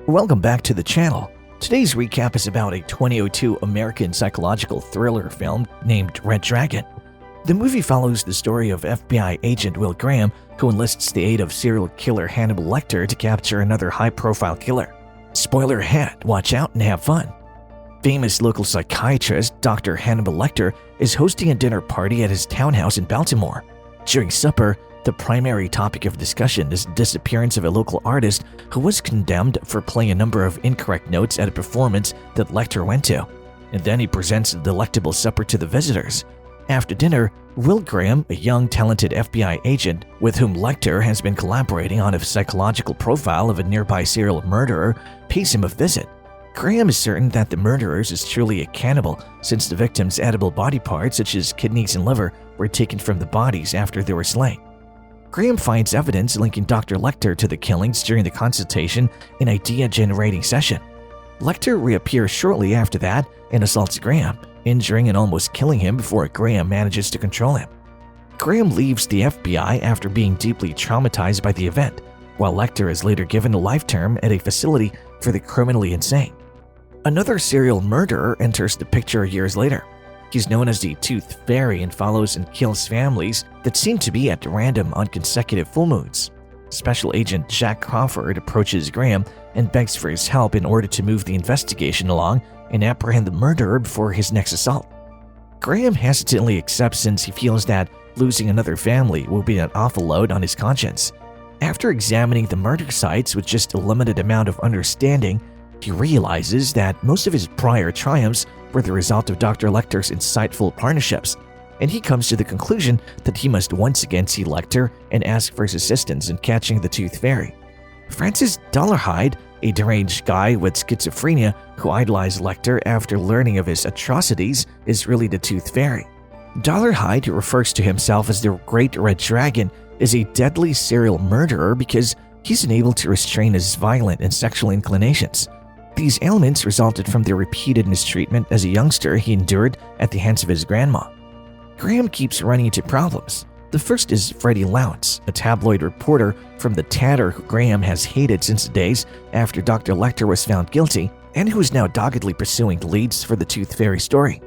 Welcome back to the channel. Today's recap is about a 2002 American psychological thriller film named Red Dragon. The movie follows the story of FBI agent Will Graham, who enlists the aid of serial killer Hannibal Lecter to capture another high-profile killer. Spoiler ahead, watch out and have fun. Famous local psychiatrist Dr. Hannibal Lecter is hosting a dinner party at his townhouse in Baltimore. During supper, the primary topic of discussion is the disappearance of a local artist who was condemned for playing a number of incorrect notes at a performance that Lecter went to. And then he presents a delectable supper to the visitors. After dinner, Will Graham, a young, talented FBI agent with whom Lecter has been collaborating on a psychological profile of a nearby serial murderer, pays him a visit. Graham is certain that the murderer is truly a cannibal since the victim's edible body parts such as kidneys and liver were taken from the bodies after they were slain. Graham finds evidence linking Dr. Lecter to the killings during the consultation and idea-generating session. Lecter reappears shortly after that and assaults Graham, injuring and almost killing him before Graham manages to control him. Graham leaves the FBI after being deeply traumatized by the event, while Lecter is later given a life term at a facility for the criminally insane. Another serial murderer enters the picture years later. He's known as the Tooth Fairy and follows and kills families that seem to be at random on consecutive full moons. Special Agent Jack Crawford approaches Graham and begs for his help in order to move the investigation along and apprehend the murderer before his next assault. Graham hesitantly accepts since he feels that losing another family will be an awful load on his conscience. After examining the murder sites with just a limited amount of understanding, he realizes that most of his prior triumphs were the result of Dr. Lecter's insightful partnerships, and he comes to the conclusion that he must once again see Lecter and ask for his assistance in catching the Tooth Fairy. Francis Dollarhide, a deranged guy with schizophrenia who idolized Lecter after learning of his atrocities, is really the Tooth Fairy. Dollarhide, who refers to himself as the Great Red Dragon, is a deadly serial murderer because he's unable to restrain his violent and sexual inclinations. These ailments resulted from the repeated mistreatment as a youngster he endured at the hands of his grandma. Graham keeps running into problems. The first is Freddie Lounce, a tabloid reporter from the Tatter who Graham has hated since the days after Dr. Lecter was found guilty and who is now doggedly pursuing leads for the Tooth Fairy story.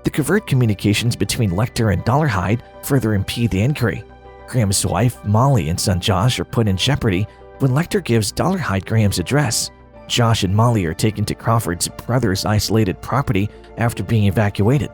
The covert communications between Lecter and Dollarhide further impede the inquiry. Graham's wife, Molly, and son Josh are put in jeopardy when Lecter gives Dollarhide Graham's address. Josh and Molly are taken to Crawford's brother's isolated property after being evacuated.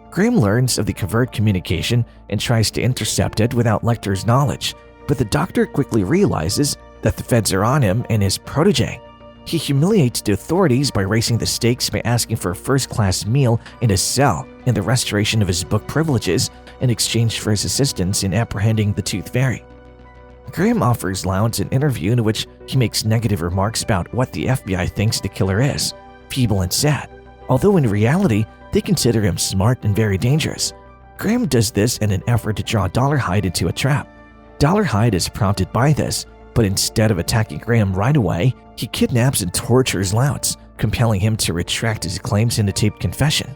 Graham learns of the covert communication and tries to intercept it without Lecter's knowledge, but the doctor quickly realizes that the feds are on him and his protege. He humiliates the authorities by raising the stakes by asking for a first-class meal in his cell and the restoration of his book privileges in exchange for his assistance in apprehending the Tooth Fairy. Graham offers Lounce an interview in which he makes negative remarks about what the FBI thinks the killer is, feeble and sad, although in reality they consider him smart and very dangerous. Graham does this in an effort to draw Dollarhide into a trap. Dollarhide is prompted by this, but instead of attacking Graham right away, he kidnaps and tortures Lounce, compelling him to retract his claims in a taped confession.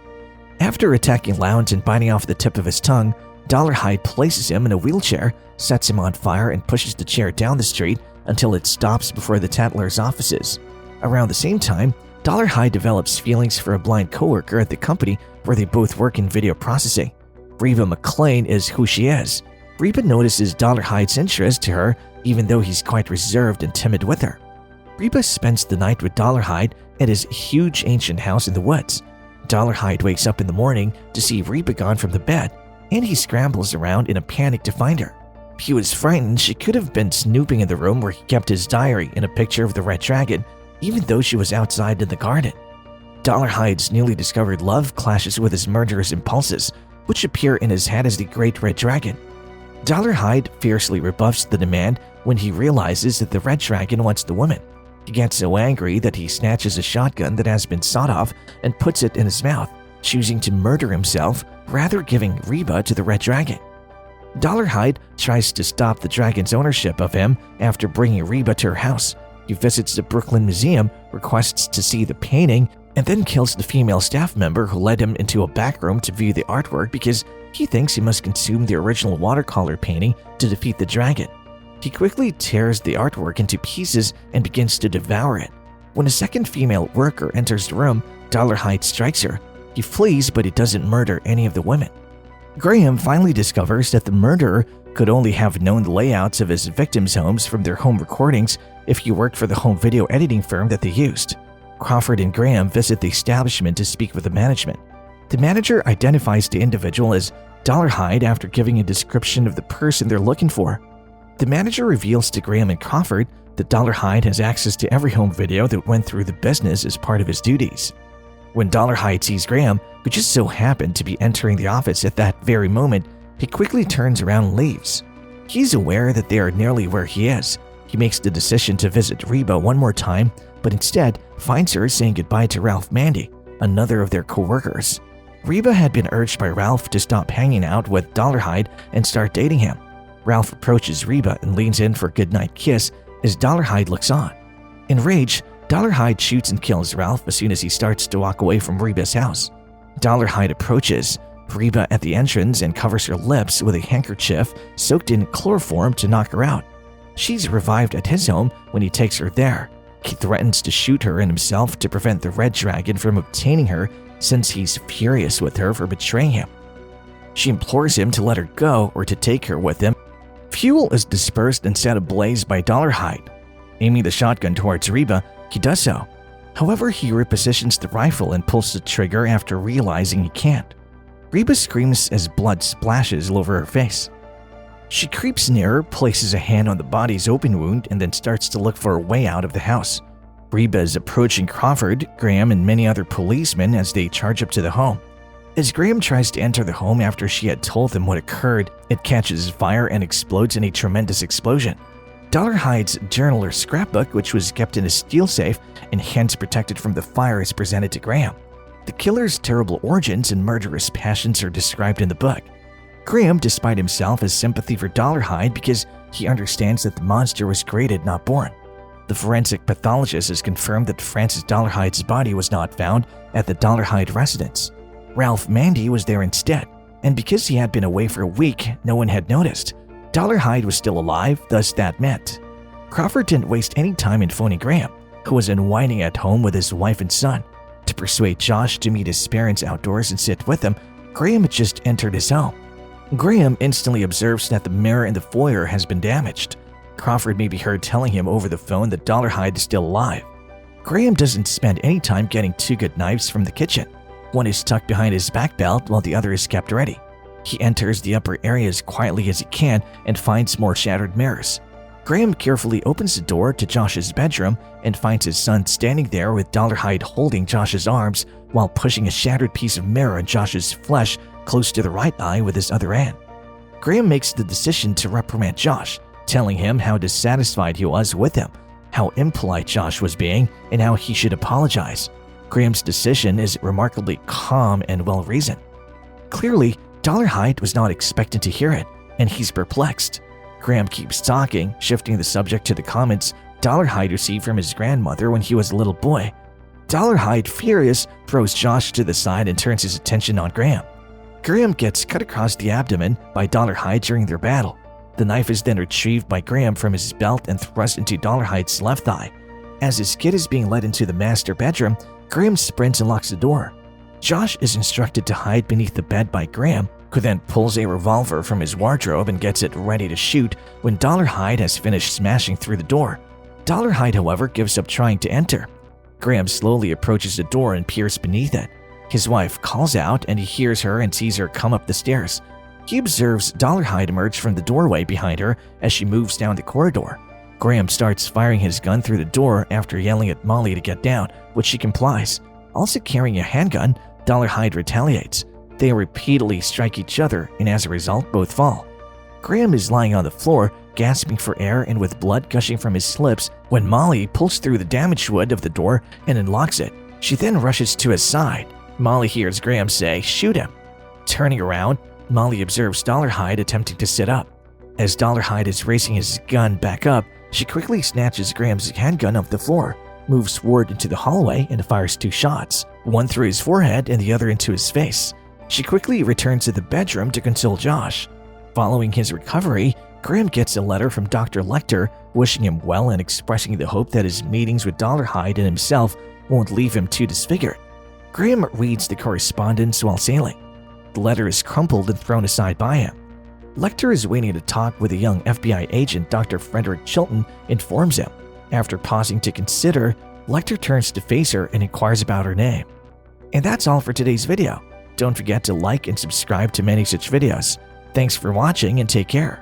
After attacking Lounce and biting off the tip of his tongue, Dollarhide places him in a wheelchair, sets him on fire, and pushes the chair down the street until it stops before the Tattler's offices. Around the same time, Dollarhide develops feelings for a blind coworker at the company where they both work in video processing. Reba McClane is who she is. Reba notices Dollarhide's interest to her even though he's quite reserved and timid with her. Reba spends the night with Dollarhide at his huge ancient house in the woods. Dollarhide wakes up in the morning to see Reba gone from the bed, and he scrambles around in a panic to find her. He was frightened she could have been snooping in the room where he kept his diary and a picture of the Red Dragon, even though she was outside in the garden. Dollarhide's newly discovered love clashes with his murderous impulses, which appear in his head as the Great Red Dragon. Dollarhide fiercely rebuffs the demand when he realizes that the Red Dragon wants the woman. He gets so angry that he snatches a shotgun that has been sawed off and puts it in his mouth, choosing to murder himself rather giving Reba to the Red Dragon. Dollarhide tries to stop the dragon's ownership of him after bringing Reba to her house. He visits the Brooklyn Museum, requests to see the painting, and then kills the female staff member who led him into a back room to view the artwork because he thinks he must consume the original watercolor painting to defeat the dragon. He quickly tears the artwork into pieces and begins to devour it. When a second female worker enters the room, Dolarhyde strikes her. He flees, but he doesn't murder any of the women. Graham finally discovers that the murderer could only have known the layouts of his victims' homes from their home recordings if he worked for the home video editing firm that they used. Crawford and Graham visit the establishment to speak with the management. The manager identifies the individual as Dolarhyde after giving a description of the person they're looking for. The manager reveals to Graham and Crawford that Dolarhyde has access to every home video that went through the business as part of his duties. When Dolarhyde sees Graham, who just so happened to be entering the office at that very moment, he quickly turns around and leaves. He's aware that they are nearly where he is. He makes the decision to visit Reba one more time, but instead finds her saying goodbye to Ralph Mandy, another of their co-workers. Reba had been urged by Ralph to stop hanging out with Dolarhyde and start dating him. Ralph approaches Reba and leans in for a goodnight kiss as Dolarhyde looks on. Enraged, Dolarhyde shoots and kills Ralph as soon as he starts to walk away from Reba's house. Dolarhyde approaches Reba at the entrance and covers her lips with a handkerchief soaked in chloroform to knock her out. She's revived at his home when he takes her there. He threatens to shoot her and himself to prevent the Red Dragon from obtaining her since he's furious with her for betraying him. She implores him to let her go or to take her with him. Fuel is dispersed and set ablaze by Dolarhyde. Aiming the shotgun towards Reba, he does so. However, he repositions the rifle and pulls the trigger after realizing he can't. Reba screams as blood splashes all over her face. She creeps nearer, places a hand on the body's open wound, and then starts to look for a way out of the house. Reba is approaching Crawford, Graham, and many other policemen as they charge up to the home. As Graham tries to enter the home after she had told them what occurred, it catches fire and explodes in a tremendous explosion. Dolarhyde's journal or scrapbook, which was kept in a steel safe and hence protected from the fire, is presented to Graham. The killer's terrible origins and murderous passions are described in the book. Graham, despite himself, has sympathy for Dolarhyde because he understands that the monster was created, not born. The forensic pathologist has confirmed that Francis Dolarhyde's body was not found at the Dolarhyde residence. Ralph Mandy was there instead, and because he had been away for a week, no one had noticed. Dolarhyde was still alive, thus that meant. Crawford didn't waste any time in phoning Graham, who was unwinding at home with his wife and son. To persuade Josh to meet his parents outdoors and sit with them, Graham had just entered his home. Graham instantly observes that the mirror in the foyer has been damaged. Crawford may be heard telling him over the phone that Dolarhyde is still alive. Graham doesn't spend any time getting two good knives from the kitchen. One is tucked behind his back belt while the other is kept ready. He enters the upper area as quietly as he can and finds more shattered mirrors. Graham carefully opens the door to Josh's bedroom and finds his son standing there with Dolarhyde holding Josh's arms while pushing a shattered piece of mirror in Josh's flesh close to the right eye with his other hand. Graham makes the decision to reprimand Josh, telling him how dissatisfied he was with him, how impolite Josh was being, and how he should apologize. Graham's decision is remarkably calm and well-reasoned. Clearly, Dolarhyde was not expecting to hear it, and he's perplexed. Graham keeps talking, shifting the subject to the comments Dolarhyde received from his grandmother when he was a little boy. Dolarhyde, furious, throws Josh to the side and turns his attention on Graham. Graham gets cut across the abdomen by Dolarhyde during their battle. The knife is then retrieved by Graham from his belt and thrust into Dolarhyde's left thigh. As his kid is being led into the master bedroom, Graham sprints and locks the door. Josh is instructed to hide beneath the bed by Graham, who then pulls a revolver from his wardrobe and gets it ready to shoot when Dolarhyde has finished smashing through the door. Dolarhyde, however, gives up trying to enter. Graham slowly approaches the door and peers beneath it. His wife calls out and he hears her and sees her come up the stairs. He observes Dolarhyde emerge from the doorway behind her as she moves down the corridor. Graham starts firing his gun through the door after yelling at Molly to get down, which she complies. Also carrying a handgun, Dolarhyde retaliates. They repeatedly strike each other, and as a result, both fall. Graham is lying on the floor, gasping for air and with blood gushing from his lips when Molly pulls through the damaged wood of the door and unlocks it. She then rushes to his side. Molly hears Graham say, "Shoot him." Turning around, Molly observes Dolarhyde attempting to sit up. As Dolarhyde is raising his gun back up, she quickly snatches Graham's handgun off the floor, moves forward into the hallway, and fires two shots, one through his forehead and the other into his face. She quickly returns to the bedroom to console Josh. Following his recovery, Graham gets a letter from Dr. Lecter wishing him well and expressing the hope that his meetings with Dollarhide and himself won't leave him too disfigured. Graham reads the correspondence while sailing. The letter is crumpled and thrown aside by him. Lecter is waiting to talk with a young FBI agent. Dr. Frederick Chilton informs him. After pausing to consider, Lecter turns to face her and inquires about her name. And that's all for today's video. Don't forget to like and subscribe to many such videos. Thanks for watching and take care.